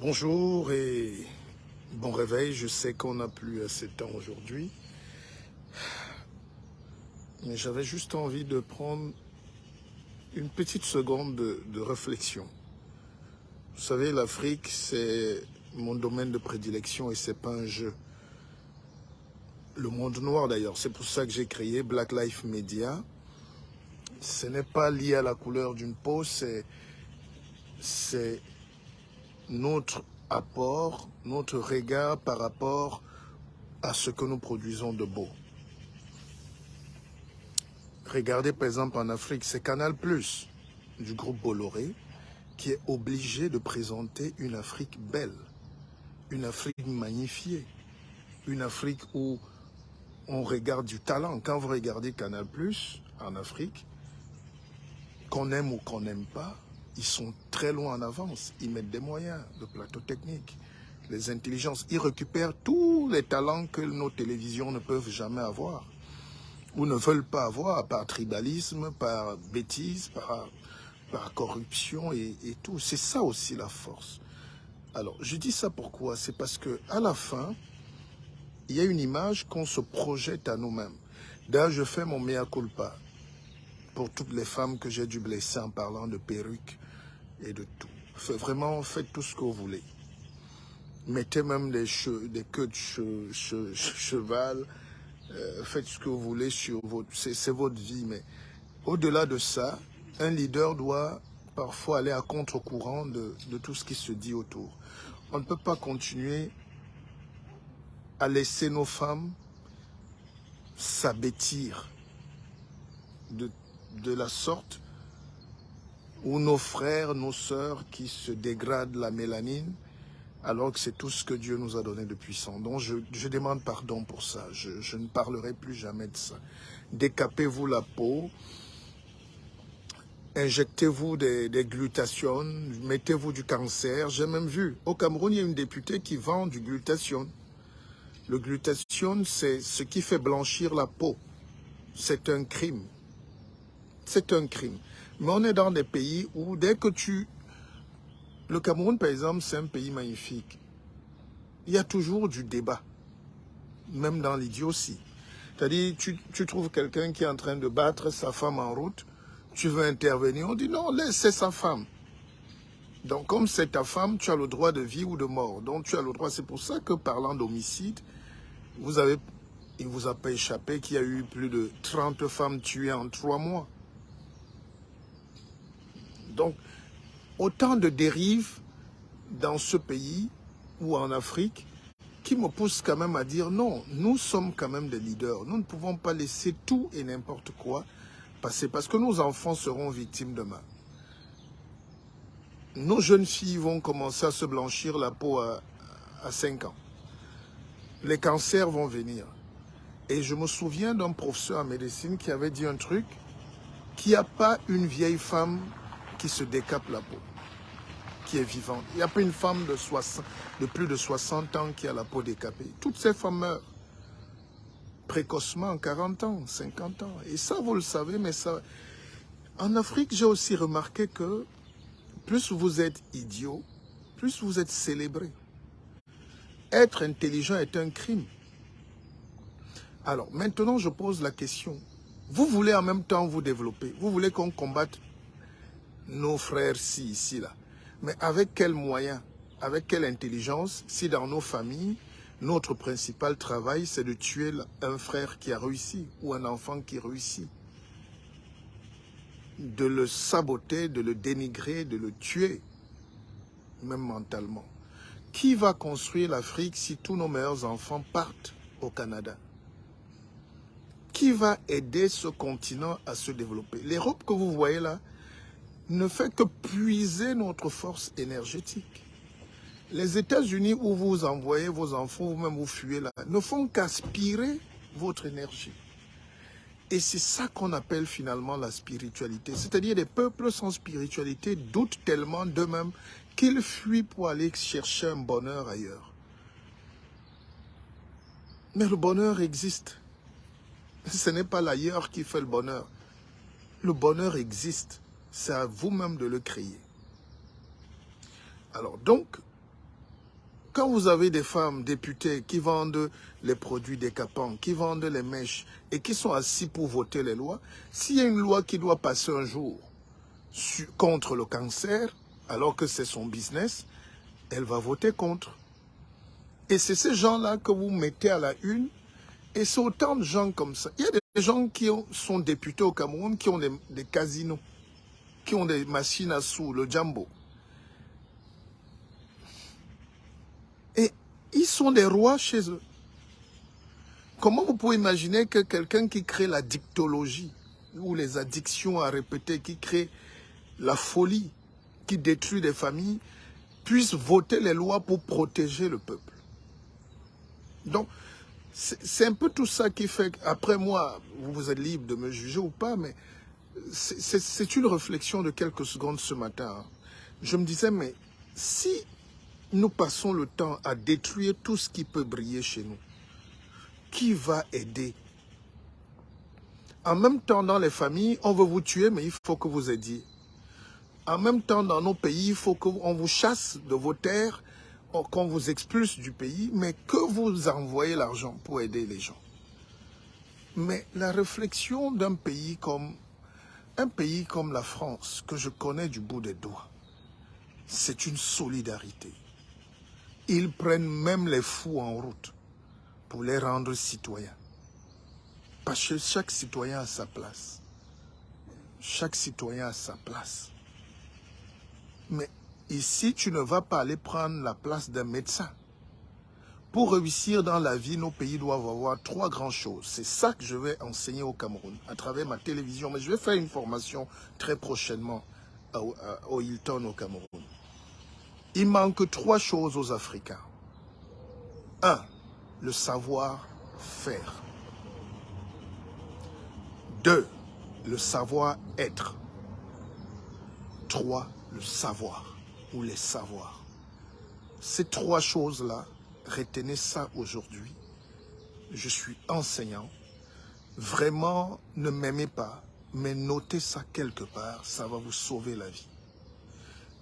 Bonjour et bon réveil. Je sais qu'on n'a plus assez de temps aujourd'hui, mais j'avais juste envie de prendre une petite seconde de réflexion. Vous savez, l'Afrique, c'est mon domaine de prédilection et c'est pas un jeu. Le monde noir d'ailleurs, c'est pour ça que j'ai créé Black Lives Media. Ce n'est pas lié à la couleur d'une peau, c'est notre apport, notre regard par rapport à ce que nous produisons de beau. Regardez par exemple en Afrique, c'est Canal+, du groupe Bolloré, qui est obligé de présenter une Afrique belle, une Afrique magnifiée, une Afrique où on regarde du talent. Quand vous regardez Canal+, en Afrique, qu'on aime ou qu'on n'aime pas, ils sont très loin en avance. Ils mettent des moyens, le plateau technique, les intelligences. Ils récupèrent tous les talents que nos télévisions ne peuvent jamais avoir ou ne veulent pas avoir par tribalisme, par bêtise, par corruption et tout. C'est ça aussi la force. Alors, je dis ça pourquoi? C'est parce que à la fin, il y a une image qu'on se projette à nous-mêmes. D'ailleurs, je fais mon mea culpa pour toutes les femmes que j'ai dû blesser en parlant de perruques et de tout. Vraiment, faites tout ce que vous voulez. Mettez même des queues de cheval, faites ce que vous voulez sur votre... C'est votre vie, mais au-delà de ça, un leader doit parfois aller à contre-courant de tout ce qui se dit autour. On ne peut pas continuer à laisser nos femmes s'abêtir de la sorte où nos frères, nos sœurs qui se dégradent la mélanine, alors que c'est tout ce que Dieu nous a donné de puissant. Donc je demande pardon pour ça. Je ne parlerai plus jamais de ça. Décapez-vous la peau, injectez-vous des glutations, mettez-vous du cancer. J'ai même vu, au Cameroun, il y a une députée qui vend du glutathione. Le glutathione, c'est ce qui fait blanchir la peau. C'est un crime. C'est un crime. Mais on est dans des pays où dès que tu... Le Cameroun, par exemple, c'est un pays magnifique. Il y a toujours du débat, même dans l'idiotie. C'est-à-dire, tu trouves quelqu'un qui est en train de battre sa femme en route, tu veux intervenir, on dit non, laissez sa femme. Donc, comme c'est ta femme, tu as le droit de vie ou de mort. Donc, tu as le droit. C'est pour ça que, parlant d'homicide, il ne vous a pas échappé qu'il y a eu plus de 30 femmes tuées en 3 mois. Donc, autant de dérives dans ce pays ou en Afrique qui me poussent quand même à dire non, nous sommes quand même des leaders. Nous ne pouvons pas laisser tout et n'importe quoi passer parce que nos enfants seront victimes demain. Nos jeunes filles vont commencer à se blanchir la peau à 5 ans. Les cancers vont venir. Et je me souviens d'un professeur en médecine qui avait dit un truc, qu'il n'y a pas une vieille femme qui se décape la peau, qui est vivante. Il n'y a pas une femme de plus de 60 ans qui a la peau décapée. Toutes ces femmes meurent précocement, 40 ans, 50 ans. Et ça, vous le savez, mais ça... En Afrique, j'ai aussi remarqué que plus vous êtes idiot, plus vous êtes célébré. Être intelligent est un crime. Alors, maintenant, je pose la question. Vous voulez en même temps vous développer. Vous voulez qu'on combatte nos frères-ci, ici, là. Mais avec quels moyens? Avec quelle intelligence? Si dans nos familles, notre principal travail, c'est de tuer un frère qui a réussi ou un enfant qui réussit. De le saboter, de le dénigrer, de le tuer, même mentalement. Qui va construire l'Afrique si tous nos meilleurs enfants partent au Canada? Qui va aider ce continent à se développer? L'Europe que vous voyez là ne fait que puiser notre force énergétique. Les États-Unis où vous envoyez vos enfants, vous-même vous fuyez là, ne font qu'aspirer votre énergie. Et c'est ça qu'on appelle finalement la spiritualité. C'est-à-dire des peuples sans spiritualité doutent tellement d'eux-mêmes qu'ils fuient pour aller chercher un bonheur ailleurs. Mais le bonheur existe. Ce n'est pas l'ailleurs qui fait le bonheur. Le bonheur existe. C'est à vous-même de le créer. Alors donc, Quand vous avez des femmes députées qui vendent les produits décapants, qui vendent les mèches et qui sont assis pour voter les lois, s'il y a une loi qui doit passer un jour contre le cancer, alors que c'est son business, elle va voter contre. Et c'est ces gens-là que vous mettez à la une. Et c'est autant de gens comme ça. Il y a des gens qui sont députés au Cameroun, qui ont des casinos, qui ont des machines à sous, le Jambo. Et ils sont des rois chez eux. Comment vous pouvez imaginer que quelqu'un qui crée la dictologie, ou les addictions à répéter, qui crée la folie, qui détruit des familles, puisse voter les lois pour protéger le peuple? Donc, c'est un peu tout ça qui fait qu'après moi, vous êtes libre de me juger ou pas, mais c'est une réflexion de quelques secondes ce matin. Je me disais, mais si nous passons le temps à détruire tout ce qui peut briller chez nous, qui va aider? En même temps, dans les familles, on veut vous tuer, mais il faut que vous aidiez. En même temps, dans nos pays, il faut qu'on vous chasse de vos terres, qu'on vous expulse du pays, mais que vous envoyez l'argent pour aider les gens. Mais la réflexion d'un pays comme la France, que je connais du bout des doigts, c'est une solidarité. Ils prennent même les fous en route pour les rendre citoyens. Parce que chaque citoyen a sa place. Chaque citoyen a sa place. Mais ici, tu ne vas pas aller prendre la place d'un médecin. Pour réussir dans la vie, nos pays doivent avoir 3 grandes choses. C'est ça que je vais enseigner au Cameroun, à travers ma télévision. Mais je vais faire une formation très prochainement au Hilton au Cameroun. Il manque 3 choses aux Africains. 1, le savoir-faire. 2, le savoir-être. 3, le savoir ou les savoirs. Ces 3 choses-là, retenez ça aujourd'hui. Je suis enseignant. Vraiment, ne m'aimez pas, mais notez ça quelque part, ça va vous sauver la vie.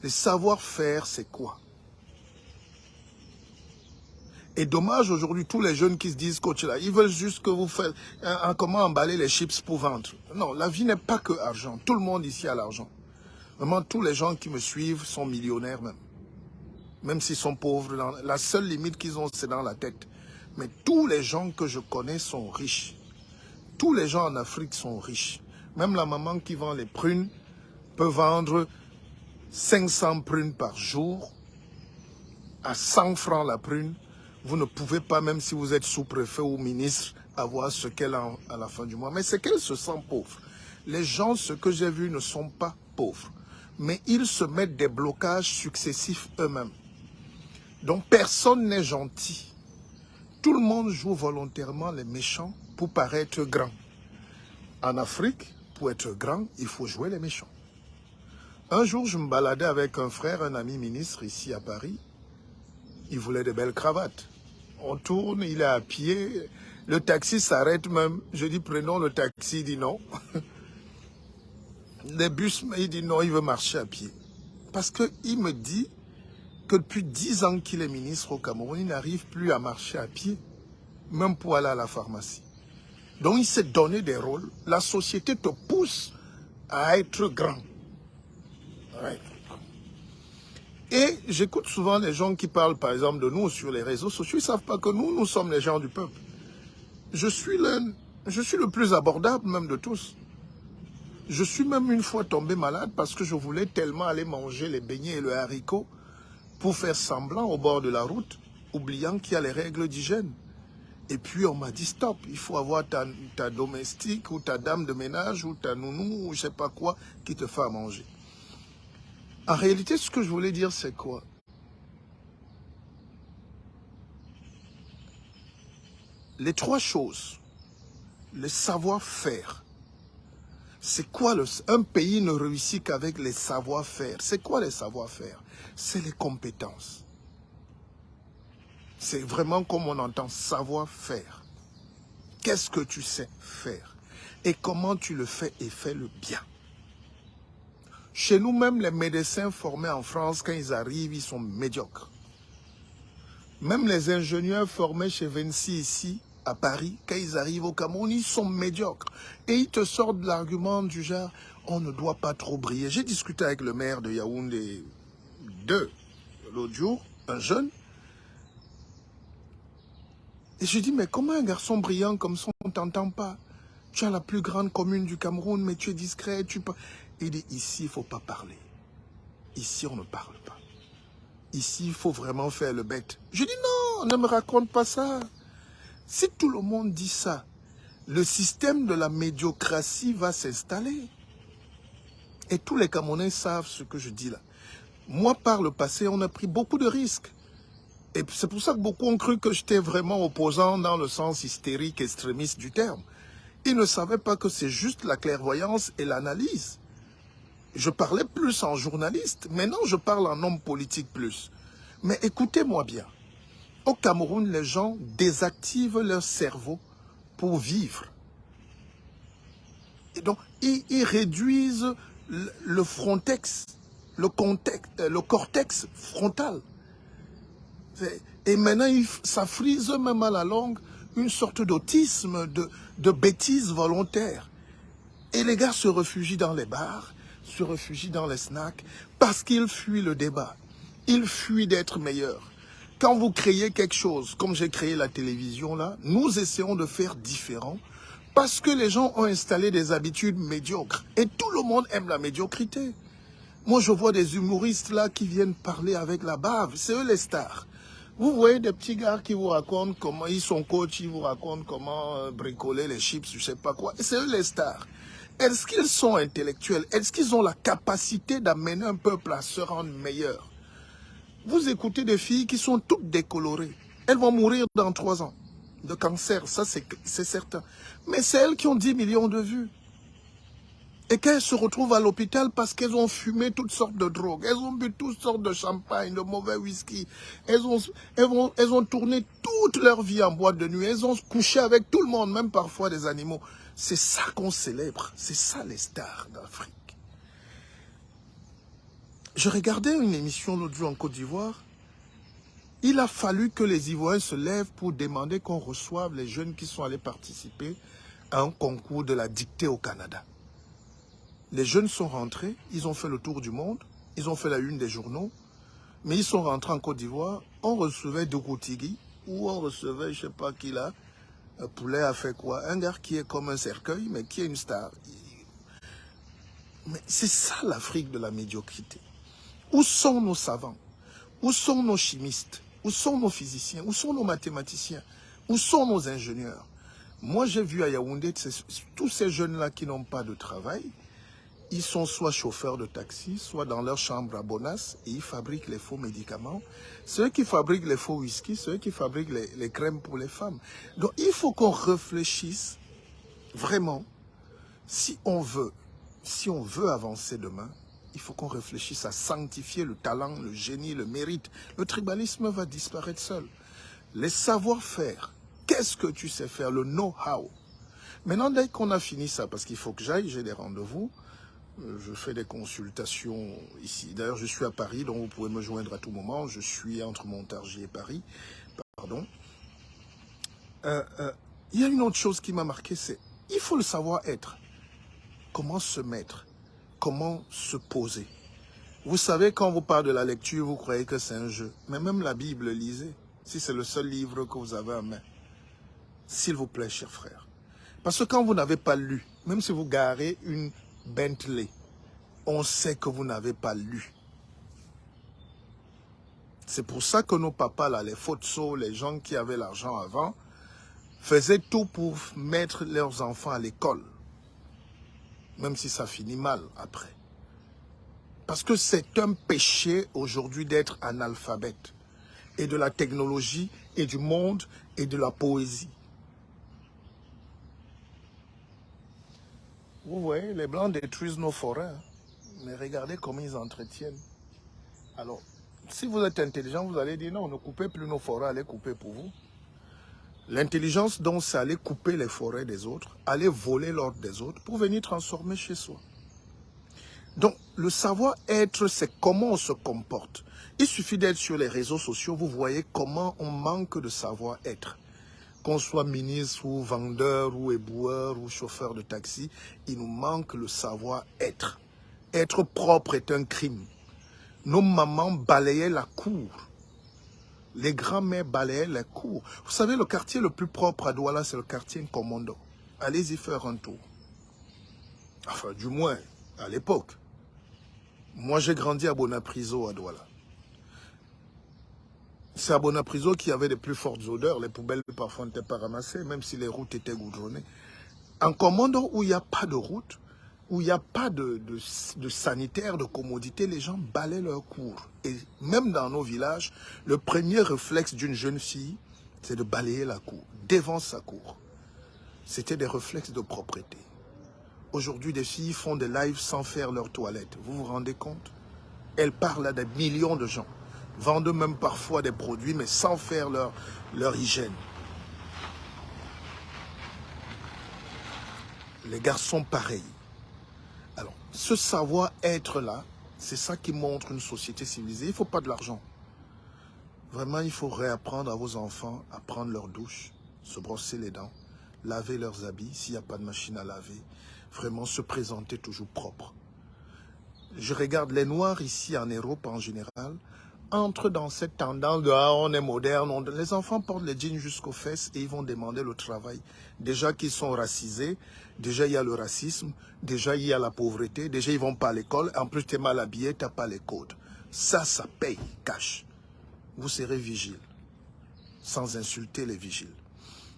Les savoir-faire, c'est quoi? Et dommage aujourd'hui, tous les jeunes qui se disent coach là, ils veulent juste que vous fassiez comment emballer les chips pour vendre. Non, la vie n'est pas que argent. Tout le monde ici a l'argent. Vraiment, tous les gens qui me suivent sont millionnaires même. Même s'ils sont pauvres. La seule limite qu'ils ont, c'est dans la tête. Mais tous les gens que je connais sont riches. Tous les gens en Afrique sont riches. Même la maman qui vend les prunes peut vendre 500 prunes par jour à 100 francs la prune. Vous ne pouvez pas, même si vous êtes sous-préfet ou ministre, avoir ce qu'elle a à la fin du mois. Mais c'est qu'elle se sent pauvre. Les gens, ce que j'ai vu, ne sont pas pauvres. Mais ils se mettent des blocages successifs eux-mêmes. Donc personne n'est gentil. Tout le monde joue volontairement les méchants pour paraître grand. En Afrique, pour être grand, il faut jouer les méchants. Un jour, je me baladais avec un frère, un ami ministre ici à Paris. Il voulait de belles cravates. On tourne, il est à pied. Le taxi s'arrête même. Je dis, prenons le taxi. Il dit non. Les bus, il dit non, il veut marcher à pied. Parce qu'il me dit que depuis 10 ans qu'il est ministre au Cameroun, il n'arrive plus à marcher à pied, même pour aller à la pharmacie. Donc il s'est donné des rôles. La société te pousse à être grand. Ouais. Et j'écoute souvent les gens qui parlent, par exemple, de nous sur les réseaux sociaux. Ils ne savent pas que nous sommes les gens du peuple. Je suis le plus abordable même de tous. Je suis même une fois tombé malade parce que je voulais tellement aller manger les beignets et le haricot pour faire semblant au bord de la route, oubliant qu'il y a les règles d'hygiène. Et puis on m'a dit stop, il faut avoir ta domestique ou ta dame de ménage ou ta nounou ou je ne sais pas quoi qui te fait à manger. En réalité, ce que je voulais dire, c'est quoi? Les 3 choses, le savoir-faire. C'est quoi un pays ne réussit qu'avec les savoir-faire? C'est quoi les savoir-faire? C'est les compétences. C'est vraiment comme on entend savoir-faire. Qu'est-ce que tu sais faire? Et comment tu le fais et fais-le bien. Chez nous, même les médecins formés en France, quand ils arrivent, ils sont médiocres. Même les ingénieurs formés chez Vinci ici, à Paris, quand ils arrivent au Cameroun, ils sont médiocres. Et ils te sortent de l'argument du genre, on ne doit pas trop briller. J'ai discuté avec le maire de Yaoundé 2 l'autre jour, un jeune. Et je dis, mais comment un garçon brillant comme ça, on ne t'entend pas? Tu as la plus grande commune du Cameroun, mais tu es discret. Il dit, ici, il ne faut pas parler. Ici, on ne parle pas. Ici, il faut vraiment faire le bête. Je dis, non, ne me raconte pas ça. Si tout le monde dit ça, le système de la médiocratie va s'installer. Et tous les Camerounais savent ce que je dis là. Moi, par le passé, on a pris beaucoup de risques. Et c'est pour ça que beaucoup ont cru que j'étais vraiment opposant dans le sens hystérique, extrémiste du terme. Ils ne savaient pas que c'est juste la clairvoyance et l'analyse. Je parlais plus en journaliste. Maintenant, je parle en homme politique plus. Mais écoutez-moi bien. Au Cameroun, les gens désactivent leur cerveau pour vivre. Et donc, ils réduisent le frontex, le cortex frontal. Et maintenant, ça frise même à la longue une sorte d'autisme, de bêtise volontaire. Et les gars se réfugient dans les bars, se réfugient dans les snacks, parce qu'ils fuient le débat. Ils fuient d'être meilleurs. Quand vous créez quelque chose, comme j'ai créé la télévision là, nous essayons de faire différent, parce que les gens ont installé des habitudes médiocres. Et tout le monde aime la médiocrité. Moi, je vois des humoristes là qui viennent parler avec la bave. C'est eux les stars. Vous voyez des petits gars qui vous racontent comment ils sont coachs, ils vous racontent comment bricoler les chips, je sais pas quoi. Et c'est eux les stars. Est-ce qu'ils sont intellectuels? Est-ce qu'ils ont la capacité d'amener un peuple à se rendre meilleur? Vous écoutez des filles qui sont toutes décolorées. Elles vont mourir dans 3 ans de cancer, ça c'est certain. Mais c'est elles qui ont 10 millions de vues. Et qu'elles se retrouvent à l'hôpital parce qu'elles ont fumé toutes sortes de drogues, elles ont bu toutes sortes de champagne, de mauvais whisky, elles ont tourné toute leur vie en boîte de nuit, elles ont couché avec tout le monde, même parfois des animaux. C'est ça qu'on célèbre, c'est ça les stars d'Afrique. Je regardais une émission l'autre jour en Côte d'Ivoire. Il a fallu que les Ivoiriens se lèvent pour demander qu'on reçoive les jeunes qui sont allés participer à un concours de la dictée au Canada. Les jeunes sont rentrés, ils ont fait le tour du monde, ils ont fait la une des journaux, mais ils sont rentrés en Côte d'Ivoire, on recevait Dougoutigui, ou on recevait, je ne sais pas qui là, Poulet a fait quoi? Un gars qui est comme un cercueil, mais qui est une star. Mais c'est ça l'Afrique de la médiocrité. Où sont nos savants? Où sont nos chimistes? Où sont nos physiciens? Où sont nos mathématiciens? Où sont nos ingénieurs? Moi, j'ai vu à Yaoundé tous ces jeunes-là qui n'ont pas de travail. Ils sont soit chauffeurs de taxi, soit dans leur chambre à Bonas et ils fabriquent les faux médicaments. Ceux qui fabriquent les faux whisky, ceux qui fabriquent les crèmes pour les femmes. Donc il faut qu'on réfléchisse vraiment. Si on veut avancer demain, il faut qu'on réfléchisse à sanctifier le talent, le génie, le mérite. Le tribalisme va disparaître seul. Les savoir-faire, qu'est-ce que tu sais faire, le know-how. Maintenant, dès qu'on a fini ça, parce qu'il faut que j'aille, j'ai des rendez-vous, je fais des consultations ici. D'ailleurs, je suis à Paris, donc vous pouvez me joindre à tout moment. Je suis entre Montargis et Paris. Pardon. Il y a une autre chose qui m'a marqué, c'est il faut le savoir-être. Comment se mettre? Comment se poser? Vous savez, quand on vous parle de la lecture, vous croyez que c'est un jeu. Mais même la Bible, lisez. Si c'est le seul livre que vous avez en main. S'il vous plaît, chers frères. Parce que quand vous n'avez pas lu, même si vous garez une Bentley, on sait que vous n'avez pas lu. C'est pour ça que nos papas, là, les Fotso, les gens qui avaient l'argent avant, faisaient tout pour mettre leurs enfants à l'école. Même si ça finit mal après. Parce que c'est un péché aujourd'hui d'être analphabète. Et de la technologie, et du monde, et de la poésie. Vous voyez, les Blancs détruisent nos forêts. Mais regardez comment ils entretiennent. Alors, si vous êtes intelligent, vous allez dire non, ne coupez plus nos forêts, allez couper pour vous. L'intelligence, donc, c'est aller couper les forêts des autres, aller voler l'ordre des autres pour venir transformer chez soi. Donc, le savoir-être, c'est comment on se comporte. Il suffit d'être sur les réseaux sociaux, vous voyez comment on manque de savoir-être. Qu'on soit ministre ou vendeur ou éboueur ou chauffeur de taxi, il nous manque le savoir-être. Être propre est un crime. Nos mamans balayaient la cour. Les grands-mères balayaient la cour. Vous savez, le quartier le plus propre à Douala, c'est le quartier Nkomondo. Allez-y faire un tour. Enfin, du moins, à l'époque. Moi, j'ai grandi à Bonapriso, à Douala. C'est à Bonapriso qu'il y avait les plus fortes odeurs. Les poubelles, parfois, n'étaient pas ramassées, même si les routes étaient goudronnées. En Komondo, où il n'y a pas de route, où il n'y a pas de sanitaire, de commodité, les gens balaient leur cour. Et même dans nos villages, le premier réflexe d'une jeune fille, c'est de balayer la cour, devant sa cour. C'était des réflexes de propreté. Aujourd'hui, des filles font des lives sans faire leur toilette. Vous vous rendez compte? Elles parlent à des millions de gens. Vendent même parfois des produits, mais sans faire leur hygiène. Les garçons, pareil. Alors, ce savoir-être-là, c'est ça qui montre une société civilisée. Il ne faut pas de l'argent. Vraiment, il faut réapprendre à vos enfants à prendre leur douche, se brosser les dents, laver leurs habits, s'il n'y a pas de machine à laver. Vraiment, se présenter toujours propre. Je regarde les Noirs ici en Europe en général, entrent dans cette tendance de « ah, on est moderne ». Les enfants portent les jeans jusqu'aux fesses et ils vont demander le travail. Déjà qu'ils sont racisés, déjà il y a le racisme, déjà il y a la pauvreté, déjà ils ne vont pas à l'école. En plus, tu es mal habillé, tu n'as pas les codes. Ça paye, cash. Vous serez vigile, sans insulter les vigiles.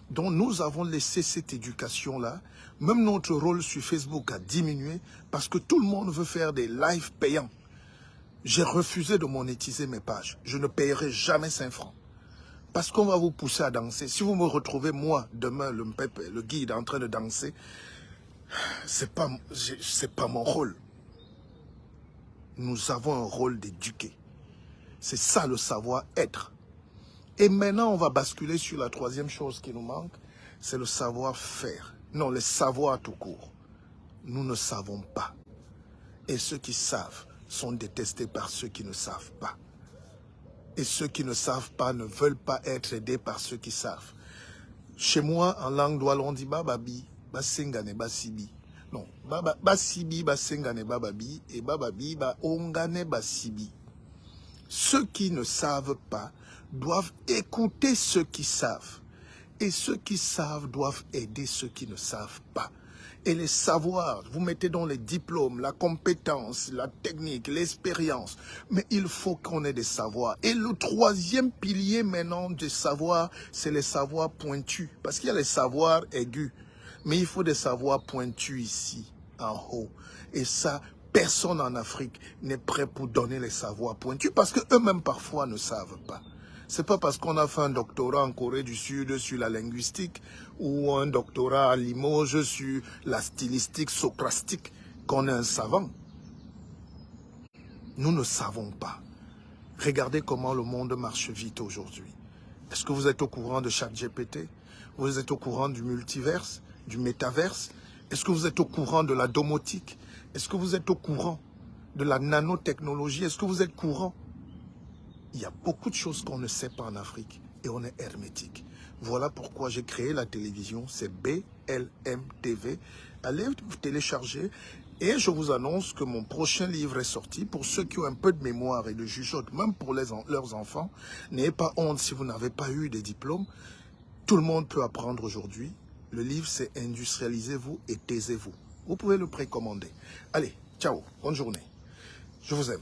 Donc nous avons laissé cette éducation-là. Même notre rôle sur Facebook a diminué parce que tout le monde veut faire des lives payants. J'ai refusé de monétiser mes pages. Je ne payerai jamais 5 francs. Parce qu'on va vous pousser à danser. Si vous me retrouvez, moi, demain, le Mpep, le guide, en train de danser, c'est pas mon rôle. Nous avons un rôle d'éduquer. C'est ça le savoir-être. Et maintenant, on va basculer sur la troisième chose qui nous manque, c'est le savoir-faire. Non, le savoir tout court. Nous ne savons pas. Et ceux qui savent sont détestés par ceux qui ne savent pas. Et ceux qui ne savent pas ne veulent pas être aidés par ceux qui savent. Chez moi, en langue douala, on dit bababi, basengane basibi. Non, basibi, basengane bababi, et bababi, ongane basibi. Ceux qui ne savent pas doivent écouter ceux qui savent. Et ceux qui savent doivent aider ceux qui ne savent pas. Et les savoirs, vous mettez dans les diplômes, la compétence, la technique, l'expérience. Mais il faut qu'on ait des savoirs. Et le troisième pilier maintenant des savoirs, c'est les savoirs pointus. Parce qu'il y a les savoirs aigus. Mais il faut des savoirs pointus ici, en haut. Et ça, personne en Afrique n'est prêt pour donner les savoirs pointus. Parce qu'eux-mêmes parfois ne savent pas. C'est pas parce qu'on a fait un doctorat en Corée du Sud sur la linguistique ou un doctorat à Limoges sur la stylistique socratique qu'on est un savant. Nous ne savons pas. Regardez comment le monde marche vite aujourd'hui. Est-ce que vous êtes au courant de ChatGPT? Vous êtes au courant du multiverse, du métaverse? Est-ce que vous êtes au courant de la domotique? Est-ce que vous êtes au courant de la nanotechnologie? Est-ce que vous êtes au courant? Il y a beaucoup de choses qu'on ne sait pas en Afrique et on est hermétique. Voilà pourquoi j'ai créé la télévision, c'est BLM TV. Allez vous télécharger et je vous annonce que mon prochain livre est sorti. Pour ceux qui ont un peu de mémoire et de jugeote, même pour leurs enfants, n'ayez pas honte si vous n'avez pas eu des diplômes. Tout le monde peut apprendre aujourd'hui. Le livre, c'est Industrialisez-vous et taisez-vous. Vous pouvez le précommander. Allez, ciao, bonne journée. Je vous aime.